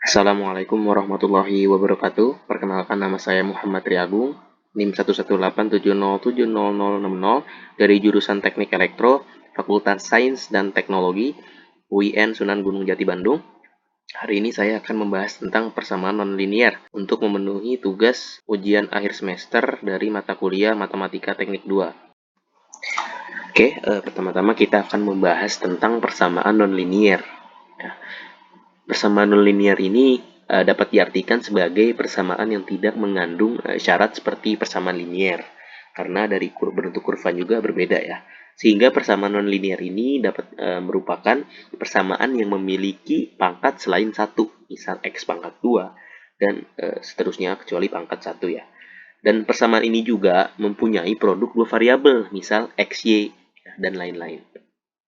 Assalamualaikum warahmatullahi wabarakatuh. Perkenalkan, nama saya Muhammad Triagung, NIM 11870700060 dari jurusan Teknik Elektro, Fakultas Sains dan Teknologi, UIN Sunan Gunung Jati Bandung. Hari ini saya akan membahas tentang persamaan nonlinier untuk memenuhi tugas ujian akhir semester dari mata kuliah Matematika Teknik 2. Oke, pertama-tama kita akan membahas tentang persamaan nonlinier. Persamaan nonlinier ini dapat diartikan sebagai persamaan yang tidak mengandung syarat seperti persamaan linier, karena dari bentuk kurva juga berbeda ya. Sehingga persamaan nonlinier ini dapat merupakan persamaan yang memiliki pangkat selain satu, misal x pangkat 2, dan seterusnya kecuali pangkat 1 ya. Dan persamaan ini juga mempunyai produk dua variabel, misal xy dan lain-lain.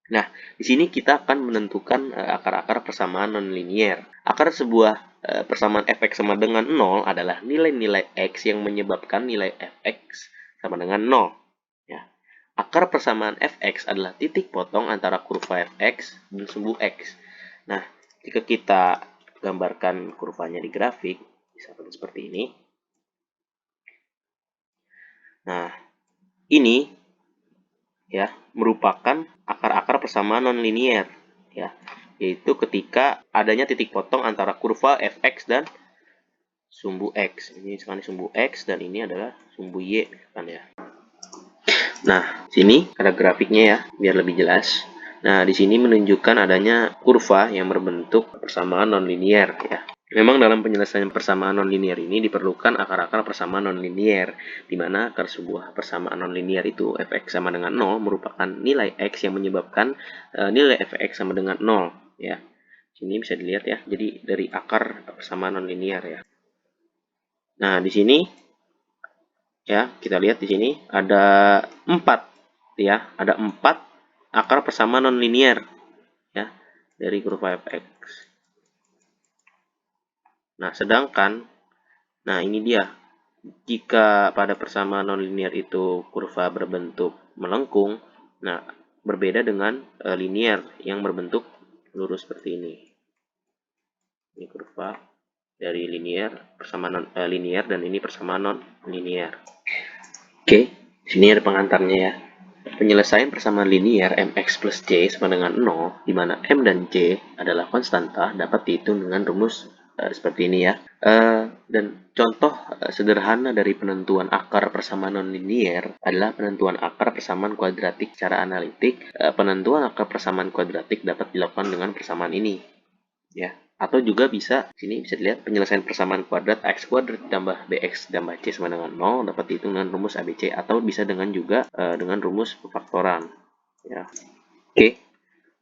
Nah, di sini kita akan menentukan akar-akar persamaan nonlinier. Akar sebuah persamaan fx sama dengan 0 adalah nilai-nilai x yang menyebabkan nilai fx sama dengan 0. Ya. Akar persamaan fx adalah titik potong antara kurva fx dan sumbu x. Nah, jika kita gambarkan kurvanya di grafik, misalkan seperti ini. Nah, ini ya merupakan akar-akar persamaan nonlinier ya, yaitu ketika adanya titik potong antara kurva fx dan sumbu x. Ini misalkan sumbu x dan ini adalah sumbu y kan ya. Nah, sini ada grafiknya ya biar lebih jelas. Nah, di sini menunjukkan adanya kurva yang berbentuk persamaan nonlinier ya. Memang dalam penyelesaian persamaan nonlinier ini diperlukan akar-akar persamaan nonlinier, di mana akar sebuah persamaan nonlinier itu fx sama dengan 0 merupakan nilai x yang menyebabkan nilai fx sama dengan 0 ya. Sini bisa dilihat ya. Jadi dari akar persamaan nonlinier ya. Nah, di sini ya, kita lihat di sini ada 4 ya, ada 4 akar persamaan nonlinier ya dari kurva fx. Nah, sedangkan ini dia. Jika pada persamaan nonlinier itu kurva berbentuk melengkung, nah berbeda dengan linier yang berbentuk lurus seperti ini. Ini kurva dari linier, persamaan linier, dan ini persamaan non-linier. Oke, sini ada pengantarnya ya. Penyelesaian persamaan linier mx plus c sama dengan 0, di mana m dan c adalah konstanta, dapat dihitung dengan rumus seperti ini ya. Dan contoh sederhana dari penentuan akar persamaan nonlinier adalah penentuan akar persamaan kuadratik secara analitik. Penentuan akar persamaan kuadratik dapat dilakukan dengan persamaan ini, ya. Atau juga bisa, sini bisa dilihat penyelesaian persamaan kuadrat x kuadrat ditambah bx ditambah c sama dengan 0 dapat dihitung dengan rumus ABC, atau bisa dengan juga dengan rumus pemfaktoran. Ya. Oke.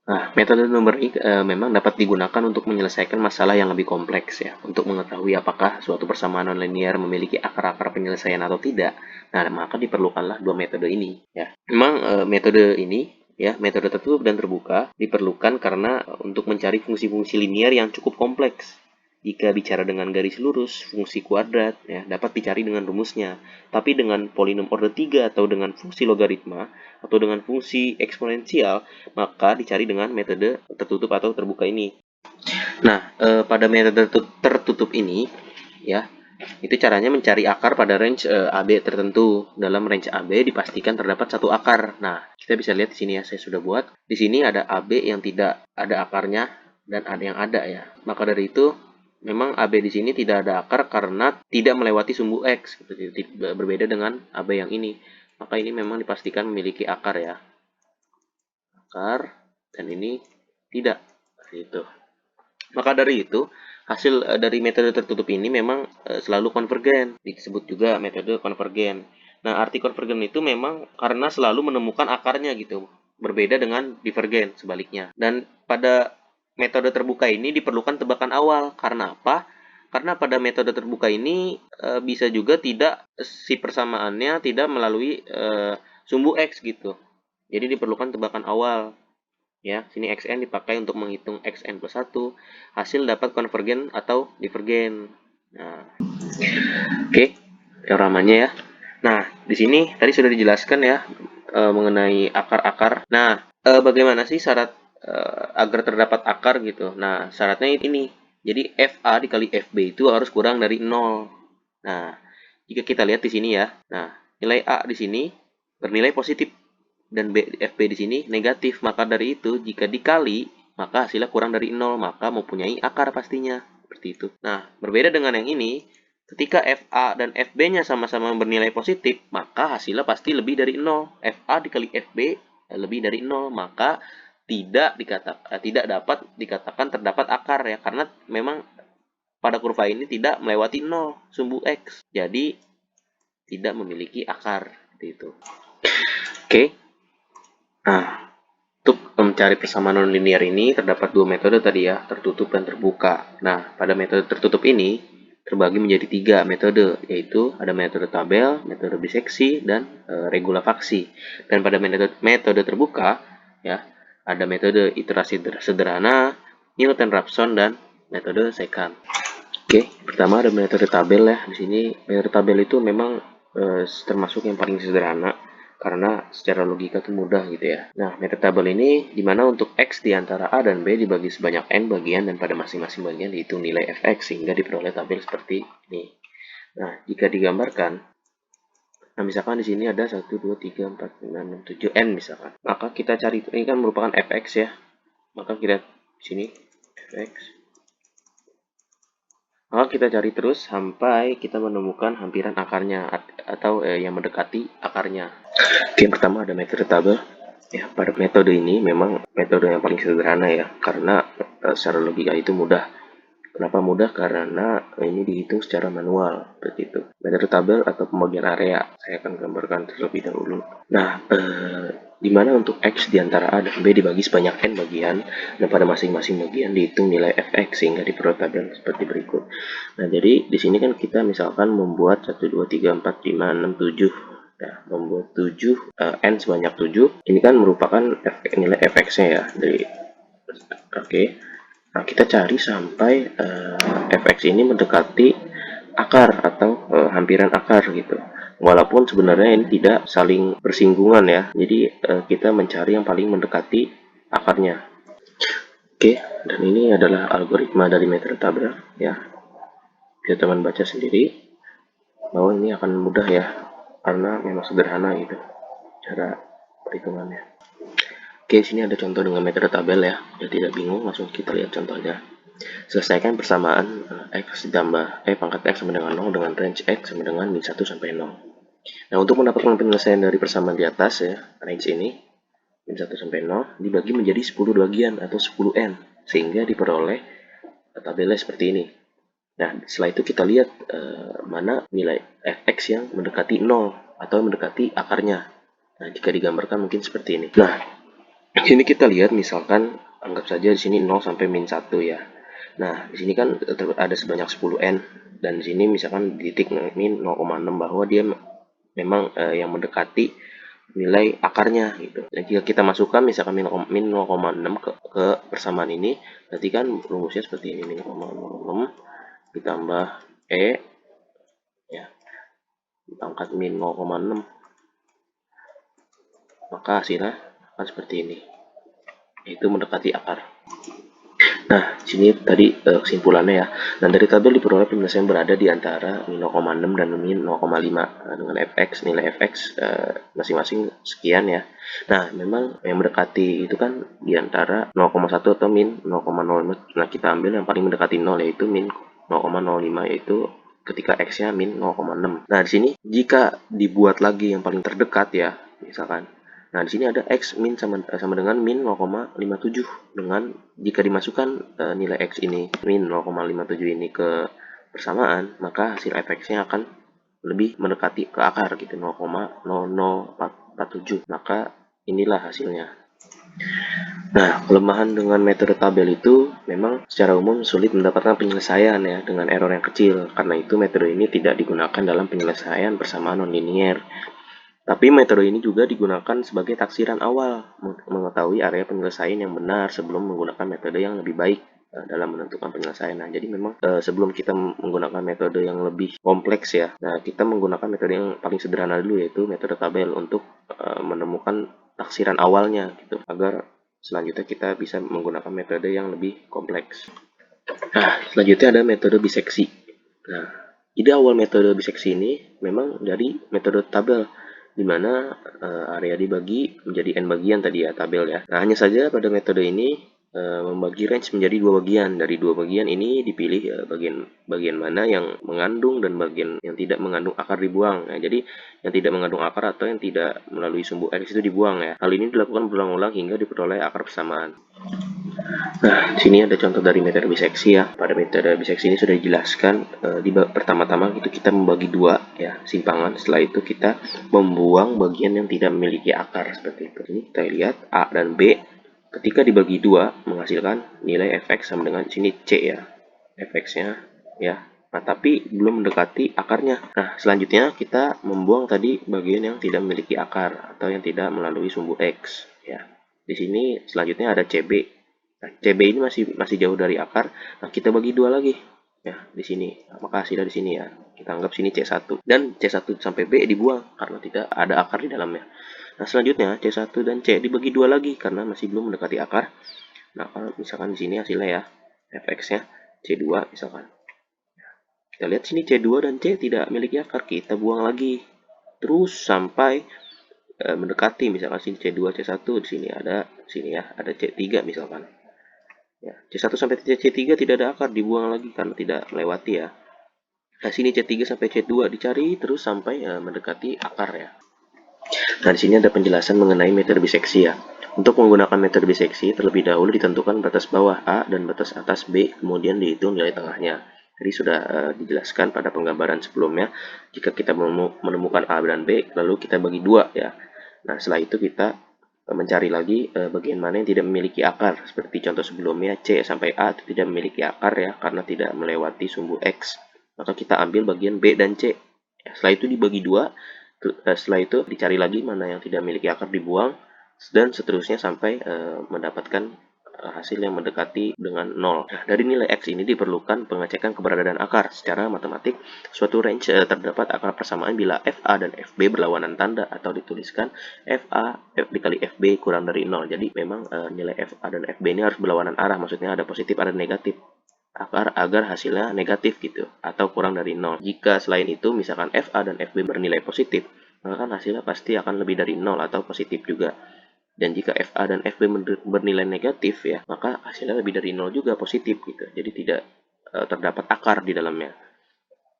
Nah, metode numerik memang dapat digunakan untuk menyelesaikan masalah yang lebih kompleks ya. Untuk mengetahui apakah suatu persamaan nonlinier memiliki akar-akar penyelesaian atau tidak, nah maka diperlukanlah dua metode ini ya. Memang metode ini ya, metode tertutup dan terbuka diperlukan karena untuk mencari fungsi-fungsi linier yang cukup kompleks. Jika bicara dengan garis lurus, fungsi kuadrat ya dapat dicari dengan rumusnya. Tapi dengan polinom order 3 atau dengan fungsi logaritma atau dengan fungsi eksponensial, maka dicari dengan metode tertutup atau terbuka ini. Nah, pada metode tertutup ini ya, itu caranya mencari akar pada range AB tertentu. Dalam range AB dipastikan terdapat satu akar. Nah, kita bisa lihat di sini ya, saya sudah buat. Di sini ada AB yang tidak ada akarnya dan ada yang ada ya. Maka dari itu memang AB di sini tidak ada akar karena tidak melewati sumbu X. Berbeda dengan AB yang ini. Maka ini memang dipastikan memiliki akar ya. Akar, dan ini tidak. Gitu. Maka dari itu, hasil dari metode tertutup ini memang selalu konvergen. Disebut juga metode konvergen. Nah, arti konvergen itu memang karena selalu menemukan akarnya gitu. Berbeda dengan divergen sebaliknya. Dan pada metode terbuka ini diperlukan tebakan awal. Karena apa? Karena pada metode terbuka ini bisa juga tidak si persamaannya tidak melalui sumbu X gitu. Jadi diperlukan tebakan awal. Ya, sini xn dipakai untuk menghitung xn plus 1. Hasil dapat konvergen atau divergen. Nah, oke, teoremanya ya. Nah, di sini tadi sudah dijelaskan ya mengenai akar-akar. Nah, bagaimana sih syarat agar terdapat akar gitu? Nah, syaratnya ini. Jadi FA dikali FB itu harus kurang dari 0. Nah, jika kita lihat di sini ya. Nah, nilai A di sini bernilai positif dan FB di sini negatif. Maka dari itu, jika dikali, maka hasilnya kurang dari 0, maka mempunyai akar pastinya. Seperti itu. Nah, berbeda dengan yang ini, ketika FA dan FB-nya sama-sama bernilai positif, maka hasilnya pasti lebih dari 0. FA dikali FB lebih dari 0, maka tidak dapat dikatakan terdapat akar ya, karena memang pada kurva ini tidak melewati 0 sumbu X. Jadi tidak memiliki akar seperti itu. Oke. Nah, untuk mencari persamaan nonlinear ini terdapat dua metode tadi ya, tertutup dan terbuka. Nah, pada metode tertutup ini terbagi menjadi tiga metode, yaitu ada metode tabel, metode biseksi, dan regula faksi. Dan pada metode terbuka ya, ada metode iterasi sederhana, Newton-Raphson, dan metode secant. Oke, pertama ada metode tabel ya. Di sini metode tabel itu memang termasuk yang paling sederhana karena secara logika itu mudah gitu ya. Nah, metode tabel ini dimana untuk X di antara A dan B dibagi sebanyak N bagian dan pada masing-masing bagian dihitung nilai Fx sehingga diperoleh tabel seperti ini. Nah, jika digambarkan, nah misalkan di sini ada 1, 2, 3, 4, 5, 6, 7, N misalkan. Maka kita cari, ini kan merupakan Fx ya. Maka kita di sini Fx. Maka kita cari terus sampai kita menemukan hampiran akarnya atau yang mendekati akarnya. Oke, yang pertama ada metode tabel. Ya, pada metode ini memang metode yang paling sederhana ya, karena secara logika itu mudah. Kenapa mudah? Karena ini dihitung secara manual, seperti itu. Metode tabel atau pembagian area, saya akan gambarkan terlebih dahulu. Nah, di mana untuk X di antara A dan B dibagi sebanyak N bagian, dan pada masing-masing bagian dihitung nilai Fx sehingga diperoleh tabel seperti berikut. Nah, jadi di sini kan kita misalkan membuat 1, 2, 3, 4, 5, 6, 7. Nah, membuat 7, N sebanyak 7. Ini kan merupakan nilai Fx-nya ya. Oke. Nah, kita cari sampai Fx ini mendekati akar atau hampiran akar gitu. Walaupun sebenarnya ini tidak saling bersinggungan ya. Jadi kita mencari yang paling mendekati akarnya. Oke, dan ini adalah algoritma dari metode tabel ya. Bisa teman baca sendiri bahwa ini akan mudah ya, karena memang sederhana gitu cara perhitungannya. Oke, sini ada contoh dengan metode tabel ya. Biar tidak bingung, langsung kita lihat contohnya. Selesaikan persamaan X ditambah pangkat X sama dengan 0 dengan range X sama dengan min 1 sampai 0. Nah, untuk mendapatkan penyelesaian dari persamaan di atas ya, range ini, min 1 sampai 0, dibagi menjadi 10 bagian atau 10N, sehingga diperoleh tabelnya seperti ini. Nah, setelah itu kita lihat mana nilai Fx yang mendekati 0 atau mendekati akarnya. Nah, jika digambarkan mungkin seperti ini. Nah, di sini kita lihat misalkan, anggap saja di sini 0 sampai min 1 ya. Nah, di sini kan ada sebanyak 10N, dan di sini misalkan di titik min 0,6 bahwa dia memang yang mendekati nilai akarnya gitu. Dan jika kita masukkan misalkan min 0,6 ke persamaan ini, berarti kan rumusnya seperti ini, min 0,06 ditambah ya, pangkat min 0,6, maka hasilnya akan seperti ini, yaitu mendekati akar. Nah, sini tadi kesimpulannya ya. Dan dari tabel diperoleh penyelesaian berada di antara min 0,6 dan min 0,5 dengan Fx, nilai Fx masing-masing sekian ya. Nah, memang yang mendekati itu kan di antara 0,1 atau min 0,05. Nah, kita ambil yang paling mendekati 0 yaitu min 0,05, yaitu ketika X-nya min 0,6. Nah, di sini jika dibuat lagi yang paling terdekat ya, misalkan. Nah, di sini ada X min sama dengan min 0,57, dengan jika dimasukkan nilai X ini, min 0,57 ini ke persamaan, maka hasil Fx-nya akan lebih mendekati ke akar gitu, 0,0047. Maka inilah hasilnya. Nah, kelemahan dengan metode tabel itu memang secara umum sulit mendapatkan penyelesaian ya dengan error yang kecil. Karena itu metode ini tidak digunakan dalam penyelesaian persamaan nonlinier. Tapi metode ini juga digunakan sebagai taksiran awal, mengetahui area penyelesaian yang benar sebelum menggunakan metode yang lebih baik dalam menentukan penyelesaian. Nah, jadi memang sebelum kita menggunakan metode yang lebih kompleks ya, nah kita menggunakan metode yang paling sederhana dulu, yaitu metode tabel untuk menemukan taksiran awalnya gitu, agar selanjutnya kita bisa menggunakan metode yang lebih kompleks. Nah, selanjutnya ada metode biseksi. Nah, ide awal metode biseksi ini memang dari metode tabel, di mana area dibagi menjadi n bagian tadi ya, tabel ya. Nah, hanya saja pada metode ini membagi range menjadi dua bagian. Dari dua bagian ini dipilih bagian mana yang mengandung dan bagian yang tidak mengandung akar dibuang. Nah, jadi yang tidak mengandung akar atau yang tidak melalui sumbu X itu dibuang ya. Hal ini dilakukan berulang-ulang hingga diperoleh akar persamaan. Nah, sini ada contoh dari metode biseksi ya. Pada metode biseksi ini sudah dijelaskan pertama-tama itu kita membagi dua ya simpangan. Setelah itu kita membuang bagian yang tidak memiliki akar seperti itu. Ini kita lihat A dan B ketika dibagi dua menghasilkan nilai fx sama dengan sini C ya. Fx-nya ya. Nah, tapi belum mendekati akarnya. Nah, selanjutnya kita membuang tadi bagian yang tidak memiliki akar atau yang tidak melalui sumbu X ya. Di sini selanjutnya ada CB. Nah, CB ini masih jauh dari akar. Nah, kita bagi dua lagi. Ya, di sini. Nah, maka hasilnya di sini ya. Kita anggap sini C1. Dan C1 sampai B dibuang karena tidak ada akar di dalamnya. Nah, selanjutnya C1 dan C dibagi dua lagi karena masih belum mendekati akar. Nah, kalau misalkan di sini hasilnya ya, fx-nya C2 misalkan. Kita lihat sini C2 dan C tidak memiliki akar. Kita buang lagi. Terus sampai mendekati misalkan sini C2, C1, di sini ya, ada C3 misalkan. Ya, C1 sampai C3 tidak ada akar, dibuang lagi karena tidak melewati ya. Nah, sini C3 sampai C2 dicari terus sampai mendekati akar ya. Nah, di sini ada penjelasan mengenai metode biseksi ya. Untuk menggunakan metode biseksi, terlebih dahulu ditentukan batas bawah A dan batas atas B, kemudian dihitung nilai tengahnya. Jadi sudah dijelaskan pada penggambaran sebelumnya, jika kita menemukan A dan B, lalu kita bagi dua ya. Nah, setelah itu kita mencari lagi bagian mana yang tidak memiliki akar. Seperti contoh sebelumnya, C sampai A itu tidak memiliki akar ya, karena tidak melewati sumbu X. Maka kita ambil bagian B dan C. Ya, setelah itu dibagi dua, setelah itu dicari lagi mana yang tidak memiliki akar dibuang, dan seterusnya sampai mendapatkan hasil yang mendekati dengan 0. Nah, dari nilai X ini diperlukan pengecekan keberadaan akar. Secara matematik, suatu range terdapat akar persamaan bila FA dan FB berlawanan tanda atau dituliskan FA dikali FB kurang dari 0. Jadi memang nilai FA dan FB ini harus berlawanan arah, maksudnya ada positif ada negatif. Agar hasilnya negatif gitu atau kurang dari 0. Jika selain itu misalkan FA dan FB bernilai positif, maka kan hasilnya pasti akan lebih dari 0 atau positif juga. Dan jika FA dan FB bernilai negatif ya, maka hasilnya lebih dari 0 juga positif gitu. Jadi tidak terdapat akar di dalamnya.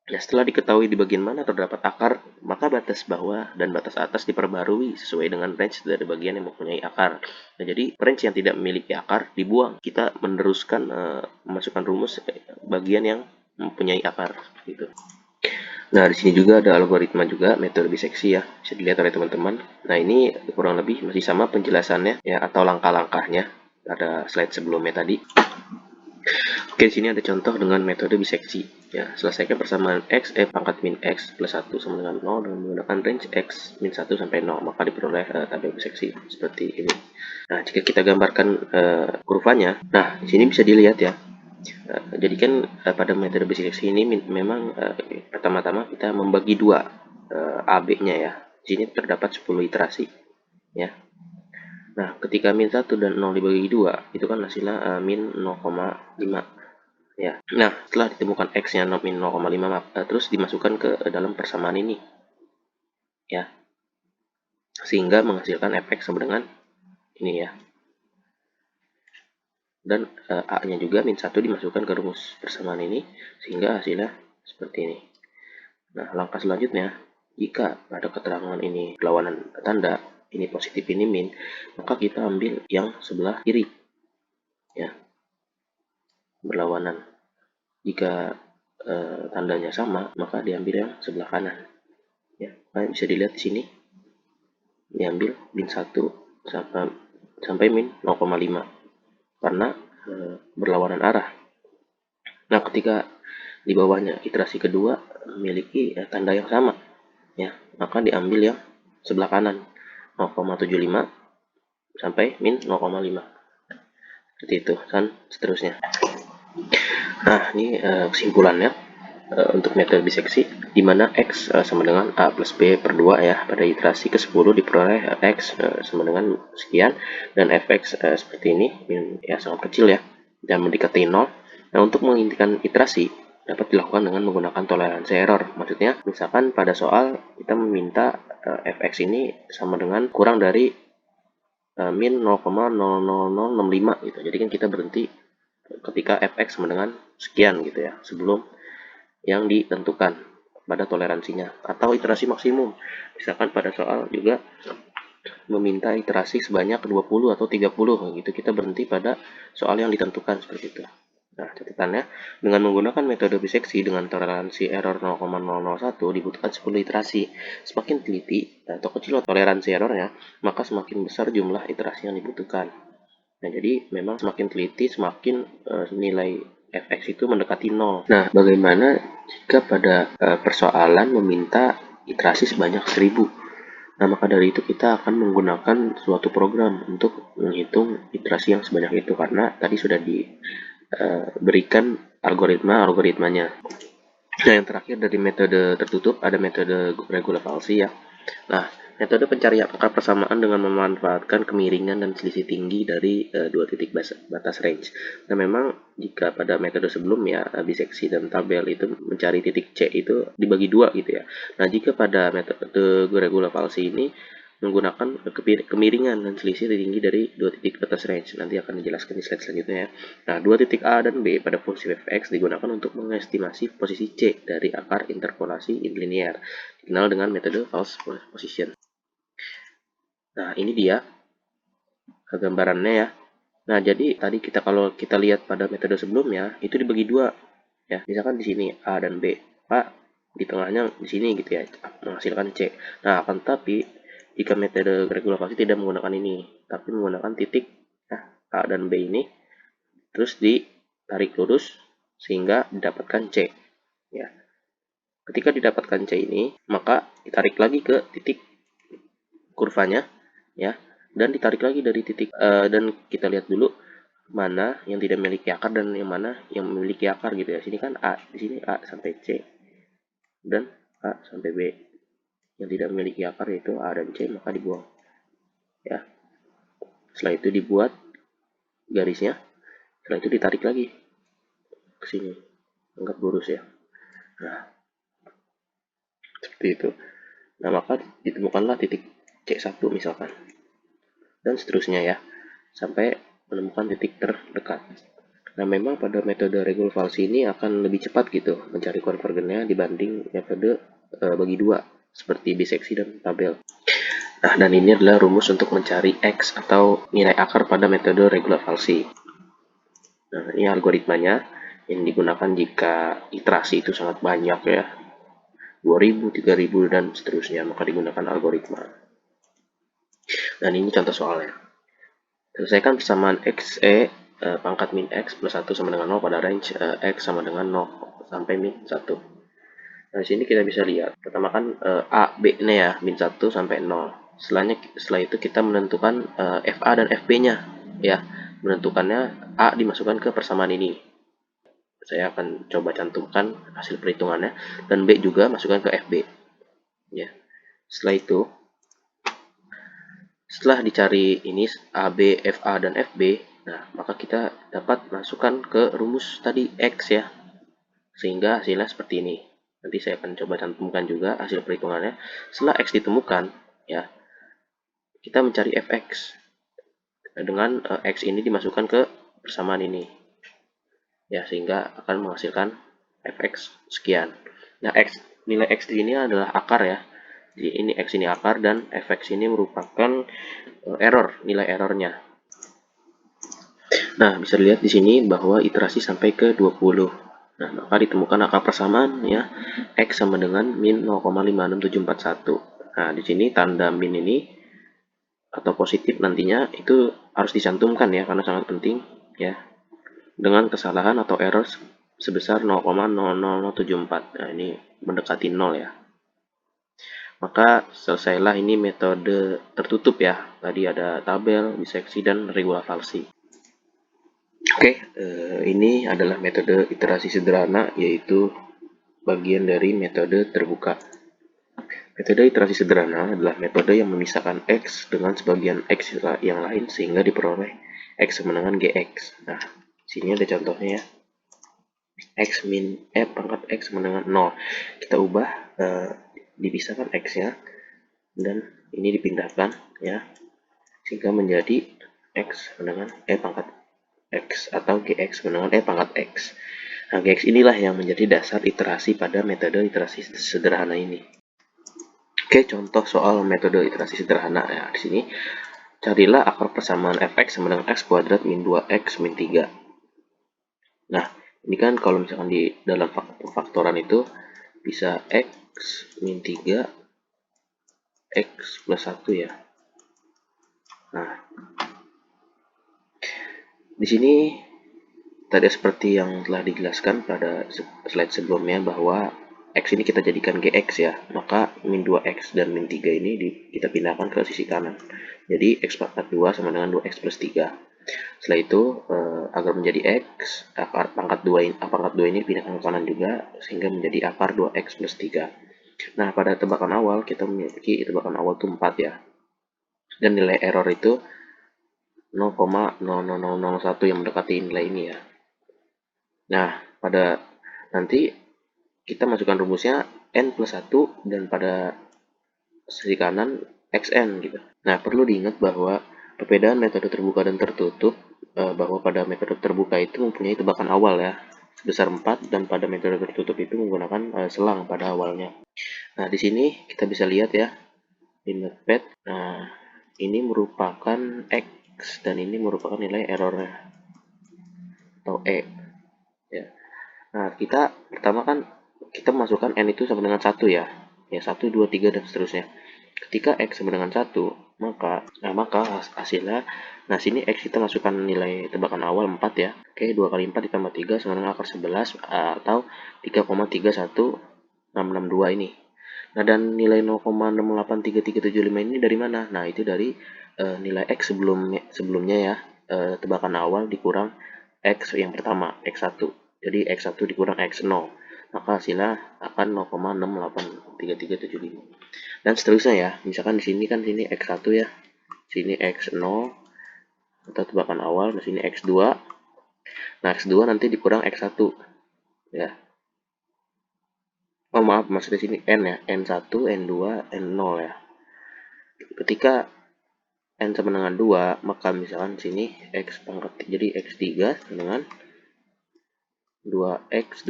Nah, setelah diketahui di bagian mana terdapat akar, maka batas bawah dan batas atas diperbarui sesuai dengan range dari bagian yang mempunyai akar. Nah, jadi range yang tidak memiliki akar dibuang. Kita meneruskan memasukkan rumus bagian yang mempunyai akar gitu. Nah, di sini juga ada algoritma juga metode biseksi ya, bisa dilihat oleh teman-teman. Nah, ini kurang lebih masih sama penjelasannya ya atau langkah-langkahnya pada slide sebelumnya tadi. Oke, di sini ada contoh dengan metode biseksi. Ya, selesaikan persamaan x pangkat min x plus 1 sama dengan 0 dengan menggunakan range x min 1 sampai 0. Maka diperoleh tabel biseksi seperti ini. Nah, jika kita gambarkan kurvanya, nah di sini bisa dilihat ya. Jadi kan pada metode biseksi ini memang pertama-tama kita membagi dua AB-nya ya. Di sini terdapat 10 iterasi ya. Nah, ketika min 1 dan 0 dibagi 2, itu kan hasilnya min 0,5 ya. Nah, setelah ditemukan x-nya min 0,5 terus dimasukkan ke dalam persamaan ini ya. Sehingga menghasilkan fx sama dengan ini ya. Dan a-nya juga min 1 dimasukkan ke rumus persamaan ini sehingga hasilnya seperti ini. Nah, langkah selanjutnya, jika pada keterangan ini berlawanan tanda, ini positif ini min, maka kita ambil yang sebelah kiri ya, berlawanan. Jika tandanya sama, maka diambil yang sebelah kanan ya. Kalian bisa dilihat di sini diambil min 1 sampai min 0,5 karena berlawanan arah. Nah, ketika di bawahnya iterasi kedua memiliki tanda yang sama ya, maka diambil yang sebelah kanan 0,75 sampai min 0,5 seperti itu dan seterusnya. Nah, ini kesimpulannya untuk metode biseksi di mana x sama dengan a plus b per 2 ya. Pada iterasi ke-10 diperoleh x sama dengan sekian dan fx seperti ini ya sangat kecil ya dan mendekati 0. Nah, untuk menghentikan iterasi dapat dilakukan dengan menggunakan toleransi error. Maksudnya, misalkan pada soal kita meminta fx ini sama dengan kurang dari min 0,00065 gitu. Jadi kan kita berhenti ketika fx sama dengan sekian gitu ya, sebelum yang ditentukan pada toleransinya. Atau iterasi maksimum. Misalkan pada soal juga meminta iterasi sebanyak 20 atau 30 gitu, kita berhenti pada soal yang ditentukan seperti itu. Nah, catatannya, dengan menggunakan metode biseksi dengan toleransi error 0,001 dibutuhkan 10 iterasi. Semakin teliti atau kecil toleransi errornya, maka semakin besar jumlah iterasi yang dibutuhkan. Nah, jadi memang semakin teliti, semakin nilai fx itu mendekati 0. Nah, bagaimana jika pada persoalan meminta iterasi sebanyak 1000? Nah, maka dari itu kita akan menggunakan suatu program untuk menghitung iterasi yang sebanyak itu, karena tadi sudah diberikan algoritmanya. Nah, yang terakhir dari metode tertutup ada metode regula falsi ya. Nah, metode pencarian akar persamaan dengan memanfaatkan kemiringan dan selisih tinggi dari dua titik batas range. Nah, memang jika pada metode sebelumnya biseksi dan tabel itu mencari titik C itu dibagi dua gitu ya. Nah, jika pada metode regula falsi ini menggunakan kemiringan dan selisih tinggi dari dua titik batas range. Nanti akan dijelaskan di slide selanjutnya ya. Nah, dua titik A dan B pada fungsi fx digunakan untuk mengestimasi posisi C dari akar interpolasi linear, dikenal dengan metode false position. Nah, ini dia gambarannya ya. Nah, jadi tadi kalau kita lihat pada metode sebelumnya itu dibagi dua ya. Misalkan di sini A dan B. A di tengahnya di sini gitu ya, menghasilkan C. Nah, akan tetapi jika metode regulasi tidak menggunakan ini, tapi menggunakan titik ya, A dan B ini, terus ditarik lurus sehingga didapatkan C. Ya. Ketika didapatkan C ini, maka ditarik lagi ke titik kurvanya, ya, dan ditarik lagi dari titik dan kita lihat dulu mana yang tidak memiliki akar dan yang mana yang memiliki akar gitu ya. Sini kan A, di sini A sampai C dan A sampai B. Yang tidak memiliki akar yaitu A dan C, maka dibuang. Ya. Setelah itu dibuat garisnya, setelah itu ditarik lagi ke sini. Anggap lurus ya. Nah, seperti itu. Nah, maka ditemukanlah titik C1 misalkan. Dan seterusnya ya, sampai menemukan titik terdekat. Nah, memang pada metode regul falsi ini akan lebih cepat gitu mencari konvergennya dibanding metode bagi dua seperti biseksi dan tabel. Nah, dan ini adalah rumus untuk mencari X atau nilai akar pada metode regula falsi. Nah, ini algoritmanya yang digunakan jika iterasi itu sangat banyak ya, 2000, 3000, dan seterusnya, maka digunakan algoritma. Dan ini contoh soalnya. Selesaikan persamaan XE pangkat min X plus 1 sama dengan 0 pada range X sama dengan 0 sampai min 1. Nah, di sini kita bisa lihat, pertama kan A, B nya ya, min 1 sampai 0. Setelah itu kita menentukan FA dan FB-nya ya. Menentukannya A dimasukkan ke persamaan ini. Saya akan coba cantumkan hasil perhitungannya, dan B juga masukkan ke FB. Ya. Setelah itu, setelah dicari ini AB, FA, dan FB, nah maka kita dapat masukkan ke rumus tadi X ya, sehingga hasilnya seperti ini. Nanti saya akan coba cantumkan juga hasil perhitungannya. Setelah X ditemukan, ya, kita mencari Fx. Dengan X ini dimasukkan ke persamaan ini. Ya, sehingga akan menghasilkan Fx sekian. Nah, nilai X di ini adalah akar ya. Jadi ini X ini akar dan Fx ini merupakan error, nilai errornya. Nah, bisa dilihat di sini bahwa iterasi sampai ke 20. Nah, maka ditemukan akar persamaan ya, X sama dengan min 0,56741. Nah, di sini tanda min ini atau positif nantinya itu harus dicantumkan ya, karena sangat penting ya. Dengan kesalahan atau error sebesar 0,00074. Nah, ini mendekati 0 ya. Maka selesailah ini metode tertutup ya. Tadi ada tabel, biseksi, dan regula falsi. Oke, ini adalah metode iterasi sederhana, yaitu bagian dari metode terbuka. Metode iterasi sederhana adalah metode yang memisahkan X dengan sebagian X yang lain sehingga diperoleh X sama dengan GX. Nah, sini ada contohnya ya. X min pangkat X sama dengan 0. Kita ubah, dipisahkan X-nya, dan ini dipindahkan ya, sehingga menjadi X sama dengan pangkat X atau Gx sama dengan pangkat X. Nah, Gx inilah yang menjadi dasar iterasi pada metode iterasi sederhana ini. Oke, contoh soal metode iterasi sederhana ya. Di sini carilah akar persamaan fx sama dengan x kuadrat min 2x min 3. Nah, ini kan kalau misalkan di dalam faktoran itu bisa x min 3 x plus 1 ya. Nah, di sini tadi seperti yang telah dijelaskan pada slide sebelumnya bahwa X ini kita jadikan GX ya, maka min 2X dan min 3 ini kita pindahkan ke sisi kanan. Jadi X pangkat 2 sama dengan 2X plus 3. Setelah itu, agar menjadi X, akar pangkat 2 ini dipindahkan ke kanan juga, sehingga menjadi akar 2X plus 3. Nah, pada tebakan awal, kita memiliki tebakan awal itu 4 ya. Dan nilai error itu 0,00001 yang mendekati nilai ini ya. Nah, pada nanti kita masukkan rumusnya n plus 1 dan pada sisi kanan xn gitu. Nah, perlu diingat bahwa perbedaan metode terbuka dan tertutup, bahwa pada metode terbuka itu mempunyai tebakan awal ya, sebesar 4, dan pada metode tertutup itu menggunakan selang pada awalnya. Nah, di sini kita bisa lihat ya, di notepad, nah ini merupakan x dan ini merupakan nilai errornya atau e ya. Nah, kita pertama kan kita masukkan n itu sama dengan 1 ya. Ya, 1, 2, 3 dan seterusnya. Ketika x sama dengan 1, maka hasilnya, nah sini x kita masukkan nilai tebakan awal 4 ya. Oke, 2 kali 4 ditambah 3 sama dengan akar 11 atau 3,31662 ini. Nah, dan nilai 0,683375 ini dari mana? Nah, itu dari nilai x sebelumnya ya, tebakan awal dikurang x yang pertama, x1. Jadi x1 dikurang x0, maka hasilnya akan 0,683375. Dan seterusnya ya, misalkan di sini kan sini x1 ya, sini x0 atau tebakan awal, di sini x2. Nah, x2 nanti dikurang x1 ya. Oh maaf, maksudnya sini n ya, n1, n2, n0 ya. Ketika n sama dengan 2, maka misalkan sini x pangkat, jadi x3 dengan 2x2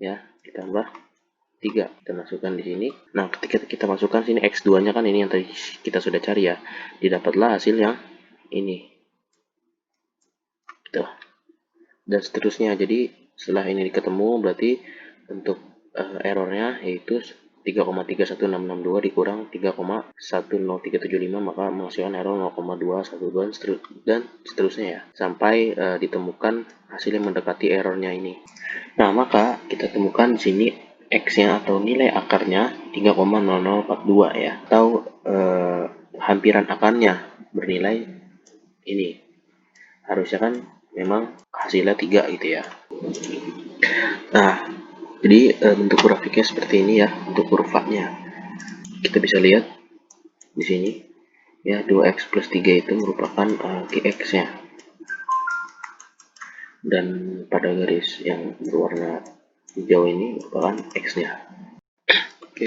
ya, ditambah 3 kita masukkan di sini. Nah, ketika kita masukkan sini x2 nya kan ini yang tadi kita sudah cari ya, didapatlah hasil yang ini gitu. Dan seterusnya, jadi setelah ini ketemu berarti untuk errornya yaitu 3,31662 dikurang 3,10375, maka menghasilkan error 0,212 dan seterusnya ya, sampai ditemukan hasil yang mendekati errornya ini. Nah, maka kita temukan di sini x-nya atau nilai akarnya 3,0042 ya, atau hampiran akarnya bernilai ini. Harusnya kan memang hasilnya 3 gitu ya. Nah, jadi bentuk grafiknya seperti ini ya, untuk kurvanya. Kita bisa lihat di sini ya, 2x plus 3 itu merupakan gx-nya. Dan pada garis yang berwarna hijau ini merupakan x-nya. Oke.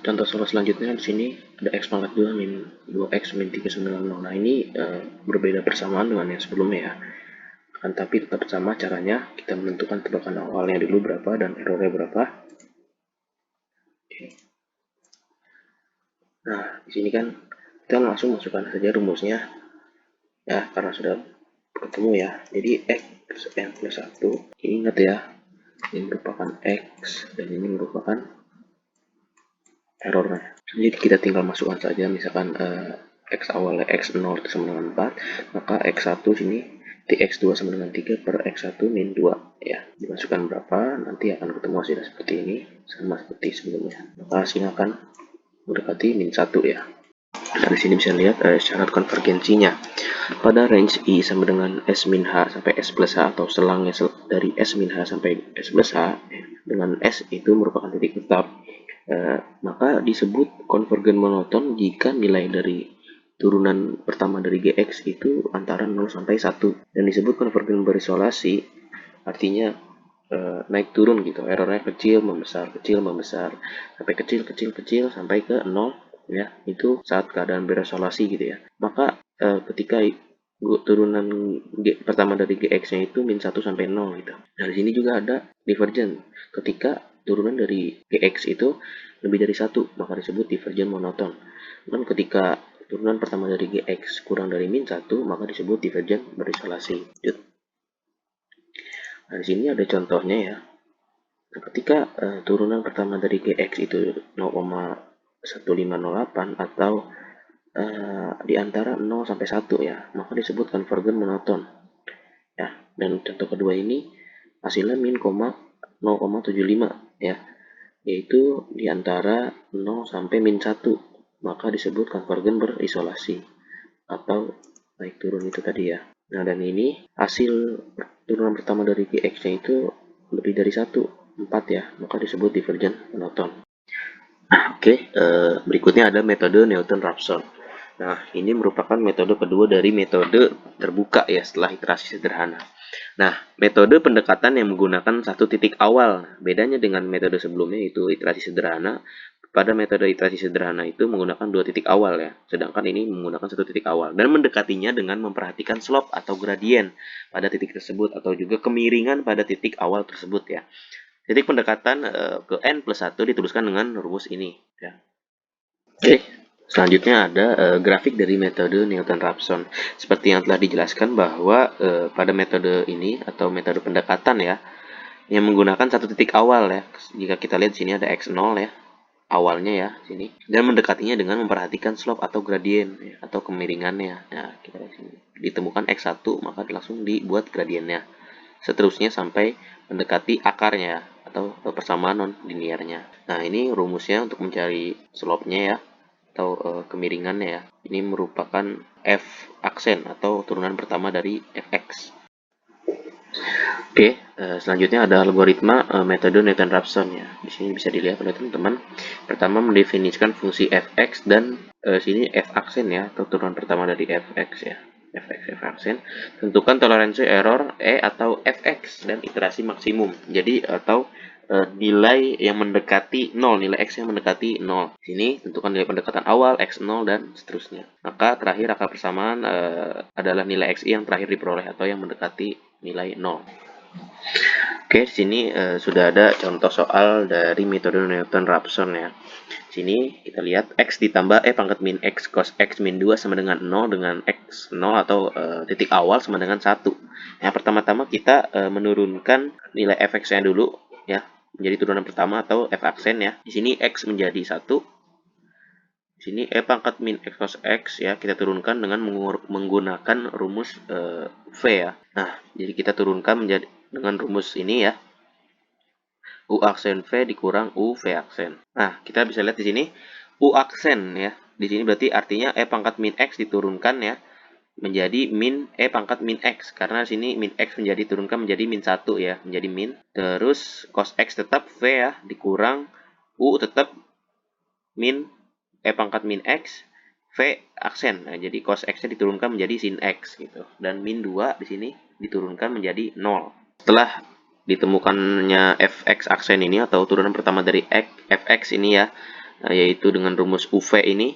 Contoh soal selanjutnya di sini ada x pangkat 2 min 2x min 3 sama dengan 0. Nah, ini berbeda persamaan dengan yang sebelumnya ya. Tapi tetap sama caranya, kita menentukan tebakan awalnya dulu berapa dan errornya berapa. Oke. Nah, di sini kan kita langsung masukkan saja rumusnya ya, karena sudah ketemu ya. Jadi x n plus 1, ini ingat ya, ini merupakan x dan ini merupakan errornya. Jadi kita tinggal masukkan saja, misalkan x awalnya x0 itu sama dengan 4, maka x1 sini x2 sama dengan 3 per x1 min 2 ya. Dimasukkan berapa, nanti akan ketemu hasilnya seperti ini, sama seperti sebelumnya. Maka hasilnya akan mendekati min 1 ya. Nah, di sini bisa lihat syarat konvergensinya. Pada range I sama dengan S min H sampai S plus H, atau selangnya dari S min H sampai S plus H, dengan S itu merupakan titik tetap, maka disebut konvergen monoton jika nilai dari turunan pertama dari GX itu antara 0 sampai 1 dan disebut konvergen berisolasi, artinya naik turun gitu, errornya kecil membesar sampai kecil sampai ke 0 ya, itu saat keadaan berisolasi gitu ya. Maka ketika turunan pertama dari GX-nya itu min 1 sampai 0 gitu. Nah, di sini juga ada divergen. Ketika turunan dari GX itu lebih dari 1, maka disebut divergen monoton. Dan ketika turunan pertama dari GX kurang dari min 1, maka disebut divergen berisolasi. Nah, di sini ada contohnya ya. Ketika turunan pertama dari GX itu 0,1508 atau di antara 0 sampai 1 ya, maka disebut konvergen monoton. Ya, dan contoh kedua ini hasilnya min 0,75 ya, yaitu di antara 0 sampai min 1, maka disebut konvergen berisolasi atau naik turun itu tadi ya. Nah, dan ini hasil turunan pertama dari GX-nya itu lebih dari 1, 4 ya, maka disebut divergen monoton. Oke, berikutnya ada metode Newton-Raphson. Nah, ini merupakan metode kedua dari metode terbuka ya setelah iterasi sederhana. Nah, metode pendekatan yang menggunakan satu titik awal. Bedanya dengan metode sebelumnya itu iterasi sederhana. Pada metode iterasi sederhana itu menggunakan dua titik awal ya, sedangkan ini menggunakan satu titik awal dan mendekatinya dengan memperhatikan slope atau gradien pada titik tersebut atau juga kemiringan pada titik awal tersebut ya. Titik pendekatan ke n plus 1 dituliskan dengan rumus ini ya. Oke, selanjutnya ada grafik dari metode Newton-Raphson. Seperti yang telah dijelaskan bahwa pada metode ini atau metode pendekatan ya, yang menggunakan satu titik awal ya. Jika kita lihat sini ada x0 ya, awalnya ya sini, dan mendekatinya dengan memperhatikan slope atau gradien ya, atau kemiringannya. Nah, kita lihat sini ditemukan x1, maka langsung dibuat gradiennya. Seterusnya sampai mendekati akarnya atau persamaan non linearnya. Nah, ini rumusnya untuk mencari slope-nya ya atau kemiringannya ya. Ini merupakan f aksen atau turunan pertama dari fx. Oke, selanjutnya ada algoritma metode Newton-Raphson ya. Di sini bisa dilihat oleh teman-teman. Pertama mendefinisikan fungsi fx dan sini f aksen ya atau turunan pertama dari fx ya. F aksen. Tentukan toleransi error E atau fx dan iterasi maksimum. Jadi atau nilai yang mendekati 0, nilai x yang mendekati 0. Sini tentukan nilai pendekatan awal, x0 dan seterusnya. Maka terakhir akar persamaan adalah nilai xi yang terakhir diperoleh atau yang mendekati nilai 0. Oke, sini sudah ada contoh soal dari metode Newton-Raphson ya. Sini kita lihat x ditambah pangkat min x cos x min 2 sama dengan 0 dengan x0 atau titik awal sama dengan 1. Nah, pertama-tama kita menurunkan nilai fx-nya dulu ya, menjadi turunan pertama atau f aksen ya. Di sini x menjadi 1. Di sini pangkat min x cos x ya, kita turunkan dengan menggunakan rumus v ya. Nah, jadi kita turunkan menjadi dengan rumus ini ya. U aksen V dikurang U V aksen. Nah, kita bisa lihat di sini U aksen ya. Di sini berarti artinya pangkat min X diturunkan ya menjadi min pangkat min X. Karena di sini min X menjadi turunkan menjadi min 1 ya, menjadi min. Terus cos X tetap V ya, dikurang U tetap min pangkat min X V aksen. Nah, jadi cos X-nya diturunkan menjadi sin X gitu. Dan min 2 di sini diturunkan menjadi 0. Setelah ditemukannya fx aksen ini atau turunan pertama dari fx ini ya, yaitu dengan rumus UV ini,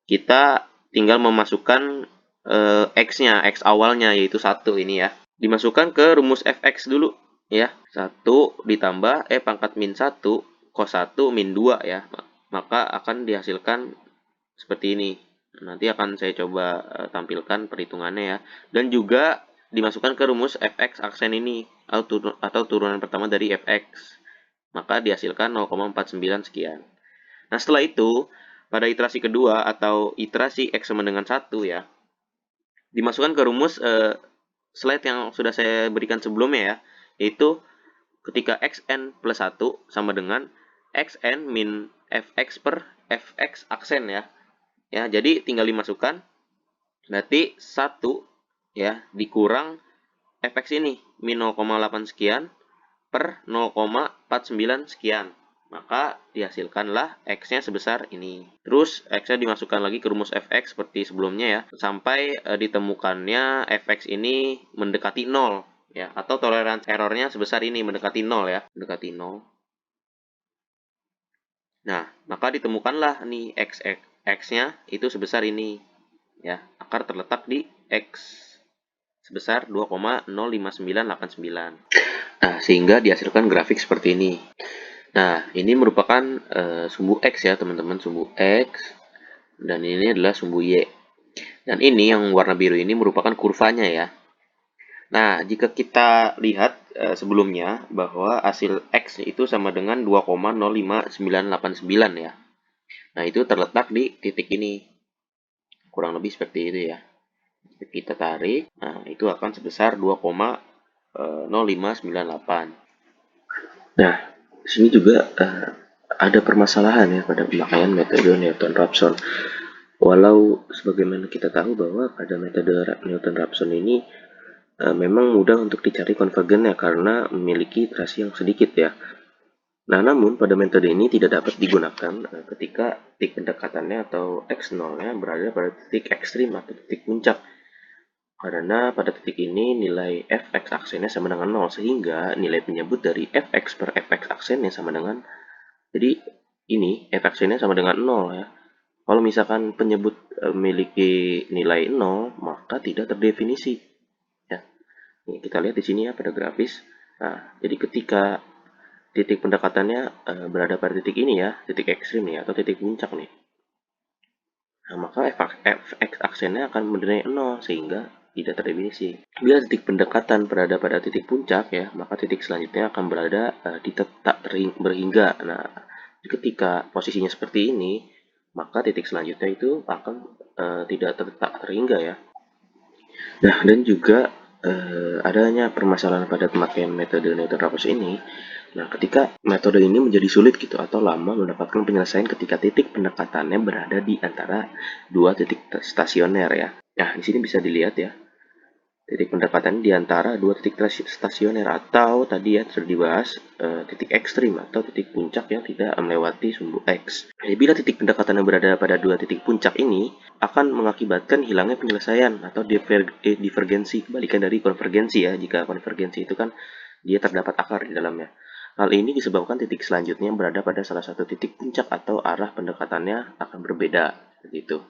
kita tinggal memasukkan x-nya, x awalnya yaitu 1 ini ya. Dimasukkan ke rumus fx dulu ya. 1 ditambah pangkat min 1 cos 1 min 2 ya. Maka akan dihasilkan seperti ini. Nanti akan saya coba tampilkan perhitungannya ya. Dan juga dimasukkan ke rumus fx aksen ini atau turunan pertama dari fx. Maka dihasilkan 0,49 sekian. Nah, setelah itu pada iterasi kedua atau iterasi x sama dengan 1 ya, dimasukkan ke rumus slide yang sudah saya berikan sebelumnya ya, yaitu ketika xn plus 1 sama dengan xn min fx per fx aksen ya. Ya, jadi tinggal dimasukkan. Berarti 1 ya dikurang fx ini min 0,8 sekian per 0,49 sekian. maka dihasilkanlah X-nya sebesar ini. Terus X-nya dimasukkan lagi ke rumus fx seperti sebelumnya ya, sampai ditemukannya fx ini mendekati 0 ya, atau toleransi errornya sebesar ini, mendekati 0 ya, mendekati 0. Nah, maka ditemukanlah nih X-nya itu sebesar ini ya, akar terletak di X sebesar 2,05989. Nah, sehingga dihasilkan grafik seperti ini. Nah, ini merupakan sumbu X ya teman-teman, sumbu X, dan ini adalah sumbu Y. Dan ini yang warna biru ini merupakan kurvanya ya. Nah, jika kita lihat sebelumnya bahwa hasil X itu sama dengan 2,05989 ya. Nah, itu terletak di titik ini. Kurang lebih seperti itu ya. Kita tarik, nah itu akan sebesar 2,0598. Nah, di sini juga ada permasalahan ya pada pemakaian metode Newton-Raphson. Walau sebagaimana kita tahu bahwa pada metode Newton-Raphson ini memang mudah untuk dicari konvergennya karena memiliki iterasi yang sedikit ya. Nah, namun pada metode ini tidak dapat digunakan ketika titik pendekatannya atau x0-nya berada pada titik ekstrim atau titik puncak. Karena pada titik ini nilai fx aksennya sama dengan 0, sehingga nilai penyebut dari fx per fx aksennya sama dengan, jadi ini f aksennya sama dengan 0 ya. Kalau misalkan penyebut memiliki nilai 0, maka tidak terdefinisi. Ya. Ini kita lihat di sini ya pada grafis. Nah, jadi ketika titik pendekatannya berada pada titik ini ya, titik ekstrim nih atau titik puncak nih. Nah, maka fx aksennya akan bernilai 0 sehingga tidak terdefinisi. Bila titik pendekatan berada pada titik puncak ya, maka titik selanjutnya akan berada di tak berhingga. Nah, ketika posisinya seperti ini, maka titik selanjutnya itu akan tidak tak terhingga ya. Nah, dan juga adanya permasalahan pada pemakaian metode Newton-Raphson ini. Nah, ketika metode ini menjadi sulit gitu atau lama mendapatkan penyelesaian ketika titik pendekatannya berada di antara dua titik stasioner ya. Nah, di sini bisa dilihat ya. Titik pendekatan di antara dua titik stasioner atau tadi ya sudah dibahas titik ekstrim atau titik puncak yang tidak melewati sumbu X. Jadi bila titik pendekatan yang berada pada dua titik puncak ini akan mengakibatkan hilangnya penyelesaian atau divergensi, kebalikan dari konvergensi ya. Jika konvergensi itu kan dia terdapat akar di dalamnya. Hal ini disebabkan titik selanjutnya berada pada salah satu titik puncak atau arah pendekatannya akan berbeda begitu.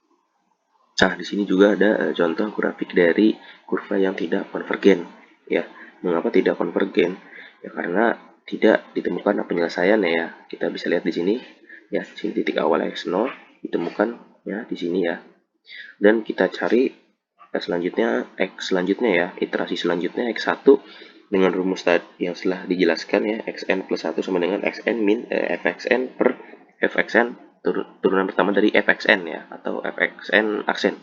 Nah, di sini juga ada contoh grafik dari kurva yang tidak konvergen. Ya, mengapa tidak konvergen? Ya, karena tidak ditemukan penyelesaiannya ya. Kita bisa lihat di sini, ya, di sini titik awal x0 ditemukan ya di sini ya. Dan kita cari selanjutnya x selanjutnya ya, iterasi selanjutnya x1 dengan rumus tadi yang setelah dijelaskan ya, xn plus 1 sama dengan xn min fxn per fxn turunan pertama dari fxn ya atau fxn aksen,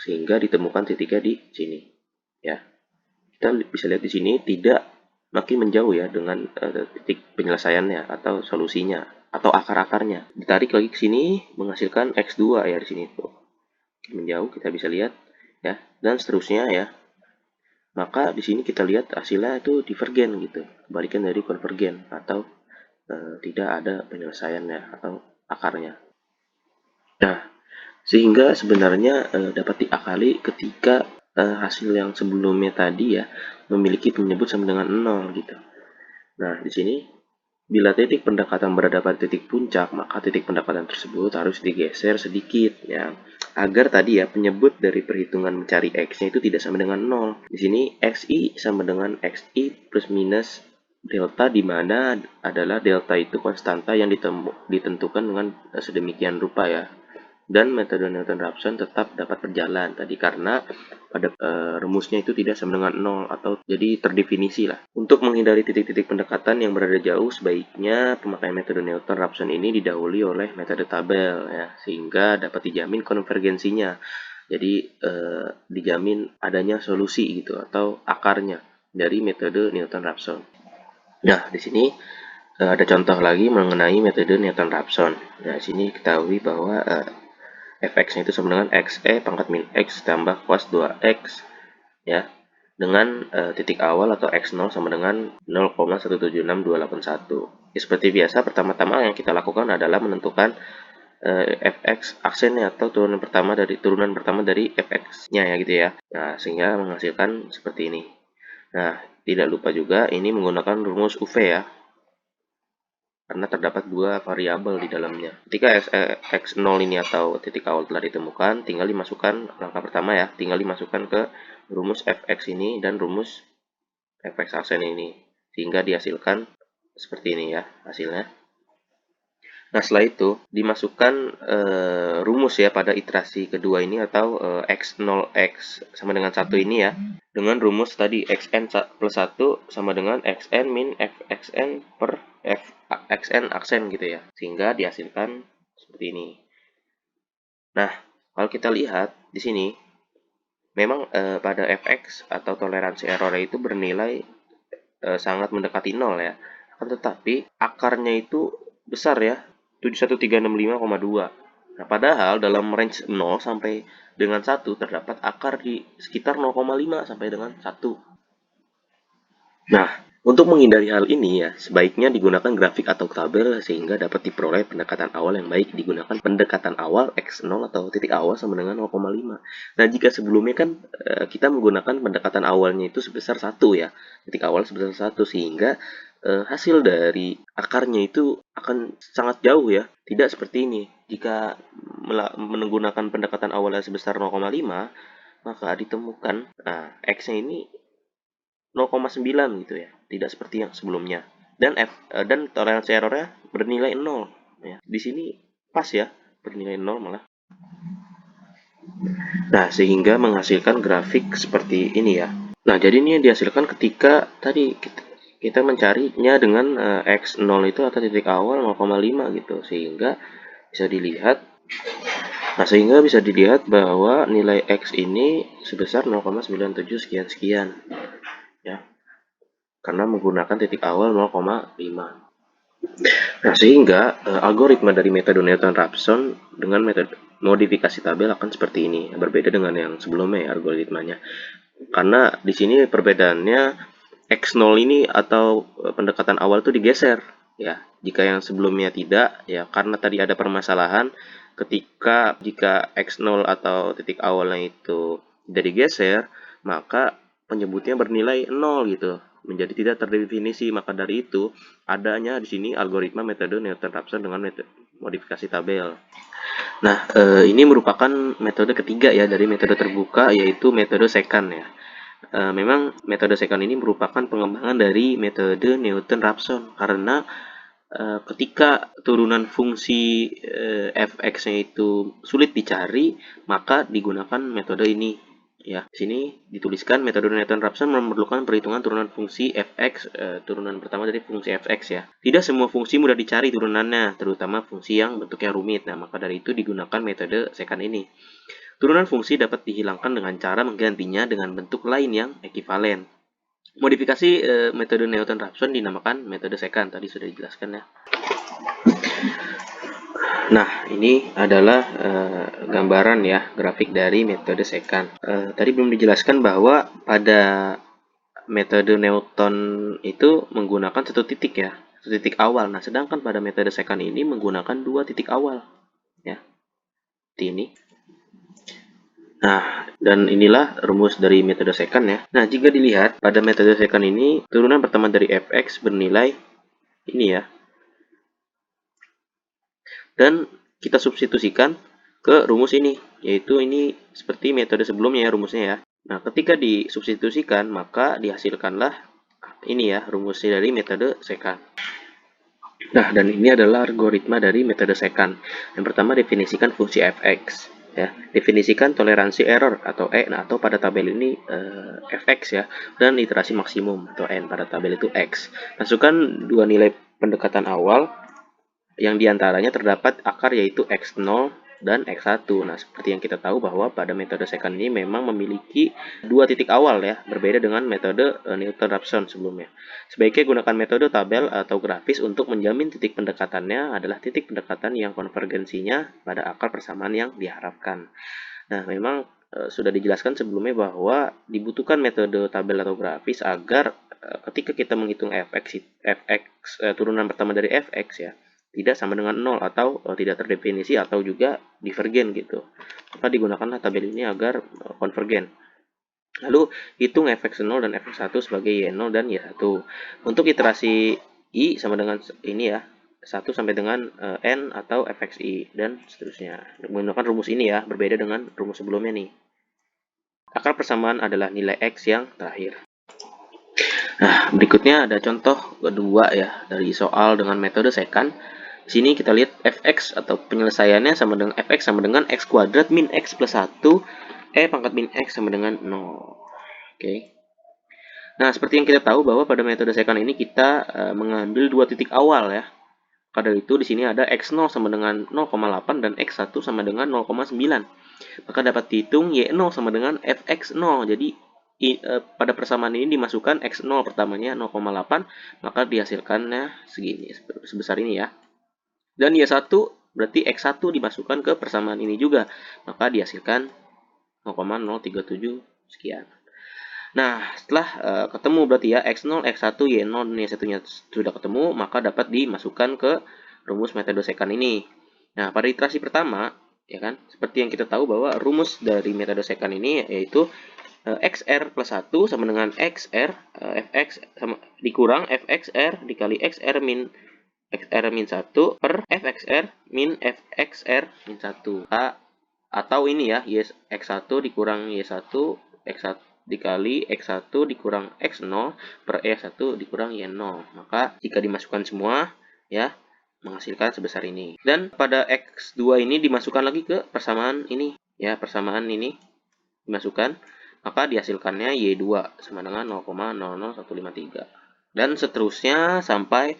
sehingga ditemukan titiknya di sini ya. Kita bisa lihat di sini tidak makin menjauh ya dengan titik penyelesaiannya atau solusinya atau akar-akarnya. Ditarik lagi ke sini menghasilkan x2 ya di sini tuh. Menjauh kita bisa lihat ya, dan seterusnya ya. Maka di sini kita lihat hasilnya itu divergen gitu, kebalikan dari konvergen atau tidak ada penyelesaiannya atau akarnya. Nah, sehingga sebenarnya dapat diakali ketika hasil yang sebelumnya tadi ya memiliki penyebut sama dengan 0 gitu. Nah, di sini bila titik pendekatan berada pada titik puncak, maka titik pendekatan tersebut harus digeser sedikit ya, agar tadi ya penyebut dari perhitungan mencari x-nya itu tidak sama dengan 0. Di sini xi sama dengan xi plus minus delta, di mana adalah delta itu konstanta yang ditentukan dengan sedemikian rupa ya. Dan metode Newton-Raphson tetap dapat berjalan tadi karena pada rumusnya itu tidak sama dengan 0 atau jadi terdefinisi lah. Untuk menghindari titik-titik pendekatan yang berada jauh, sebaiknya pemakaian metode Newton-Raphson ini didahului oleh metode tabel ya, sehingga dapat dijamin konvergensinya. Jadi dijamin adanya solusi gitu atau akarnya dari metode Newton-Raphson. Nah, di sini ada contoh lagi mengenai metode Newton-Raphson. Nah, di sini ketahui bahwa fx-nya itu sama dengan xe pangkat min x tambah cos 2x ya. dengan titik awal atau X0 sama dengan 0,176281. Ya, seperti biasa, pertama-tama yang kita lakukan adalah menentukan fx aksennya atau turunan pertama dari fx-nya ya gitu ya. Nah, sehingga menghasilkan seperti ini. Nah, tidak lupa juga ini menggunakan rumus UV ya, karena terdapat dua variabel di dalamnya. Ketika x0 ini atau titik awal telah ditemukan, tinggal dimasukkan langkah pertama ya, tinggal dimasukkan ke rumus fx ini dan rumus fx aksen ini, sehingga dihasilkan seperti ini ya hasilnya. Nah, setelah itu dimasukkan rumus ya pada iterasi kedua ini atau x0x sama dengan 1 ini ya. Dengan rumus tadi xn plus 1 sama dengan xn min fxn per fxn aksen gitu ya. Sehingga dihasilkan seperti ini. Nah, kalau kita lihat di sini memang pada fx atau toleransi error itu bernilai sangat mendekati 0 ya. Akan tetapi akarnya itu besar ya, 71365,2. Nah, padahal dalam range 0 sampai dengan 1 terdapat akar di sekitar 0,5 sampai dengan 1. Nah, untuk menghindari hal ini ya, sebaiknya digunakan grafik atau tabel sehingga dapat diperoleh pendekatan awal yang baik. Digunakan pendekatan awal X0 atau titik awal sama dengan 0,5. Nah, jika sebelumnya kan kita menggunakan pendekatan awalnya itu sebesar 1 ya, titik awal sebesar 1 sehingga hasil dari akarnya itu akan sangat jauh ya. Tidak seperti ini. Jika menggunakan pendekatan awalnya sebesar 0,5, maka ditemukan X-nya ini 0,9 gitu ya, tidak seperti yang sebelumnya. Dan toleransi errornya bernilai 0 ya. Di sini pas ya, bernilai 0 malah. Nah, sehingga menghasilkan grafik seperti ini ya. Nah, jadi ini yang dihasilkan ketika tadi kita mencarinya dengan X0 itu atau titik awal 0,5 gitu, sehingga bisa dilihat. Nah, sehingga bisa dilihat bahwa nilai X ini sebesar 0,97 sekian-sekian ya, karena menggunakan titik awal 0,5. Nah, sehingga algoritma dari metode Newton-Raphson dengan metode modifikasi tabel akan seperti ini, berbeda dengan yang sebelumnya ya algoritmanya. Karena di sini perbedaannya X0 ini atau pendekatan awal itu digeser ya. Jika yang sebelumnya tidak ya, karena tadi ada permasalahan jika X0 atau titik awalnya itu tidak digeser, maka penyebutnya bernilai 0 gitu, menjadi tidak terdefinisi. Maka dari itu adanya di sini algoritma metode Newton-Raphson dengan metode modifikasi tabel. Nah, ini merupakan metode ketiga ya dari metode terbuka, yaitu metode secant ya. Memang metode secant ini merupakan pengembangan dari metode Newton-Raphson karena ketika turunan fungsi fx-nya itu sulit dicari, maka digunakan metode ini ya. Di sini dituliskan metode Newton-Raphson memerlukan perhitungan turunan fungsi fx, turunan pertama dari fungsi fx ya. Tidak semua fungsi mudah dicari turunannya, terutama fungsi yang bentuknya rumit. Nah, maka dari itu digunakan metode secant ini. Turunan fungsi dapat dihilangkan dengan cara menggantinya dengan bentuk lain yang ekivalen. Modifikasi metode Newton-Raphson dinamakan metode secant, tadi sudah dijelaskan ya. Nah, ini adalah gambaran ya, grafik dari metode secant. Tadi belum dijelaskan bahwa pada metode Newton itu menggunakan satu titik ya, satu titik awal. Nah, sedangkan pada metode secant ini menggunakan dua titik awal ya. Ini. Nah, dan inilah rumus dari metode secant ya. Nah, jika dilihat pada metode secant ini, turunan pertama dari fx bernilai ini ya. Dan kita substitusikan ke rumus ini, yaitu ini seperti metode sebelumnya ya rumusnya ya. Nah, ketika disubstitusikan, maka dihasilkanlah ini ya, rumusnya dari metode secant. Nah, dan ini adalah algoritma dari metode secant. Yang pertama, definisikan fungsi fx. Ya, definisikan toleransi error atau E. Nah, atau pada tabel ini fx ya, dan iterasi maksimum atau n, pada tabel itu x. Masukkan dua nilai pendekatan awal yang diantaranya terdapat akar yaitu x0 dan x1. Nah, seperti yang kita tahu bahwa pada metode secant ini memang memiliki dua titik awal ya, berbeda dengan metode Newton-Raphson sebelumnya. Sebaiknya gunakan metode tabel atau grafis untuk menjamin titik pendekatannya adalah titik pendekatan yang konvergensinya pada akar persamaan yang diharapkan. Nah, memang sudah dijelaskan sebelumnya bahwa dibutuhkan metode tabel atau grafis agar ketika kita menghitung turunan pertama dari fx ya, tidak sama dengan 0 atau tidak terdefinisi atau juga divergen gitu. Maka digunakanlah tabel ini agar konvergen. Lalu hitung fx0 dan fx1 sebagai y0 dan y1. Untuk iterasi i sama dengan ini ya, 1 sampai dengan n atau fxi dan seterusnya. Menggunakan rumus ini ya, berbeda dengan rumus sebelumnya nih. Akar persamaan adalah nilai x yang terakhir. Nah, berikutnya ada contoh kedua ya dari soal dengan metode secant. Di sini kita lihat fx atau penyelesaiannya sama dengan fx sama dengan x kuadrat min x plus 1 pangkat min x sama dengan 0. Oke. Nah, seperti yang kita tahu bahwa pada metode secant ini kita mengambil dua titik awal ya. Pada itu di sini ada x0 sama dengan 0,8 dan x1 sama dengan 0,9. Maka dapat dihitung y0 sama dengan fx0. Jadi pada persamaan ini dimasukkan x0 pertamanya 0,8, maka dihasilkannya segini sebesar ini ya. Dan y1 berarti x1 dimasukkan ke persamaan ini juga, maka dihasilkan 0,037 sekian. Nah, setelah ketemu berarti ya x0, x1, y0 dan y1-nya sudah ketemu, maka dapat dimasukkan ke rumus metode secant ini. Nah, pada iterasi pertama, ya kan, seperti yang kita tahu bahwa rumus dari metode secant ini yaitu xr plus 1 sama dengan xr fx sama dikurang fxr dikali xr min 1 per fxr min fxr min 1. Atau ini ya, x1 dikurang y1 x1 dikali x1 dikurang x0 per y1 dikurang y0. Maka jika dimasukkan semua ya menghasilkan sebesar ini. Dan pada x2 ini dimasukkan lagi ke persamaan ini ya, persamaan ini dimasukkan, maka dihasilkannya y2 sama dengan 0,00153. Dan seterusnya sampai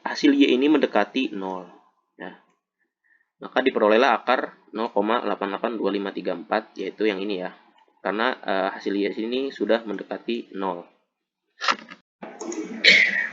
hasil y ini mendekati 0 ya. Maka diperolehlah akar 0,882534 yaitu yang ini ya. Karena hasil y ini sudah mendekati 0.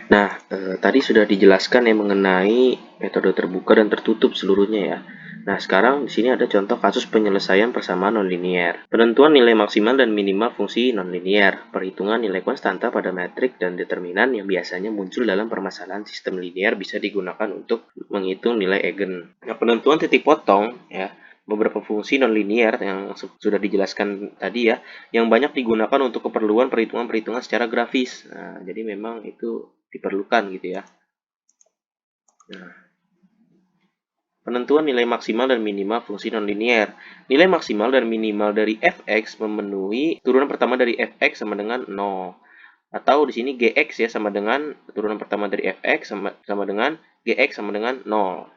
Nah, tadi sudah dijelaskan ya mengenai metode terbuka dan tertutup seluruhnya ya. Nah, sekarang di sini ada contoh kasus penyelesaian persamaan nonlinier. Penentuan nilai maksimal dan minimal fungsi nonlinier. Perhitungan nilai konstanta pada metrik dan determinan yang biasanya muncul dalam permasalahan sistem linier bisa digunakan untuk menghitung nilai eigen. Nah, penentuan titik potong ya. Beberapa fungsi nonlinier yang sudah dijelaskan tadi ya, yang banyak digunakan untuk keperluan perhitungan-perhitungan secara grafis. Nah, jadi memang itu diperlukan gitu ya. Nah, penentuan nilai maksimal dan minimal fungsi nonlinier. Nilai maksimal dan minimal dari fx memenuhi turunan pertama dari fx sama dengan 0. Atau di sini gx ya sama dengan turunan pertama dari fx sama dengan gx sama dengan 0.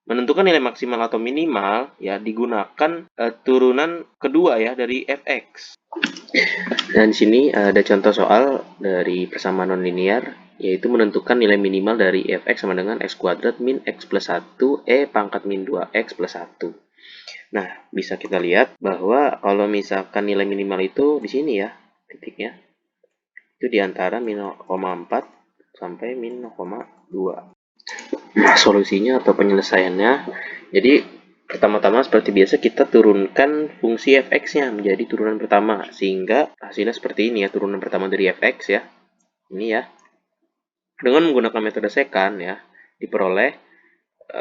Menentukan nilai maksimal atau minimal ya digunakan turunan kedua ya dari fx. Dan di sini ada contoh soal dari persamaan nonlinier yaitu menentukan nilai minimal dari fx sama dengan x kuadrat min x plus 1 pangkat min 2x plus 1. Nah, bisa kita lihat bahwa kalau misalkan nilai minimal itu di sini ya, titiknya itu di antara min 0,4 sampai min 0,2. Nah, solusinya atau penyelesaiannya, jadi pertama-tama seperti biasa kita turunkan fungsi fx-nya menjadi turunan pertama, sehingga hasilnya seperti ini ya, turunan pertama dari fx ya, ini ya. Dengan menggunakan metode secant ya, diperoleh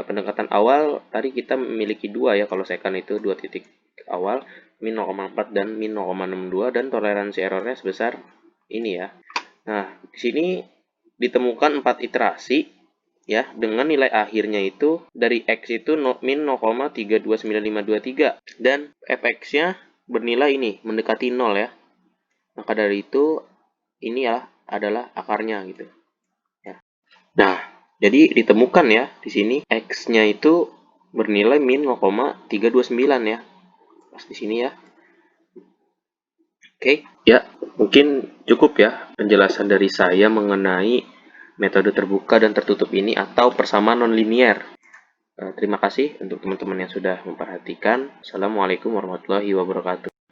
pendekatan awal tadi kita memiliki dua ya, kalau secant itu dua titik awal, min 0,4 dan min 0,62 dan toleransi errornya sebesar ini ya. Nah, di sini ditemukan 4 iterasi ya dengan nilai akhirnya itu dari x itu min 0,329523 dan fx-nya bernilai ini mendekati 0 ya. Maka dari itu ini ya adalah akarnya gitu. Ya. Nah, jadi ditemukan ya di sini x-nya itu bernilai min 0,329 ya. Pas di sini ya. Oke, ya mungkin cukup ya penjelasan dari saya mengenai metode terbuka dan tertutup ini atau persamaan nonlinier. Terima kasih untuk teman-teman yang sudah memperhatikan. Assalamualaikum warahmatullahi wabarakatuh.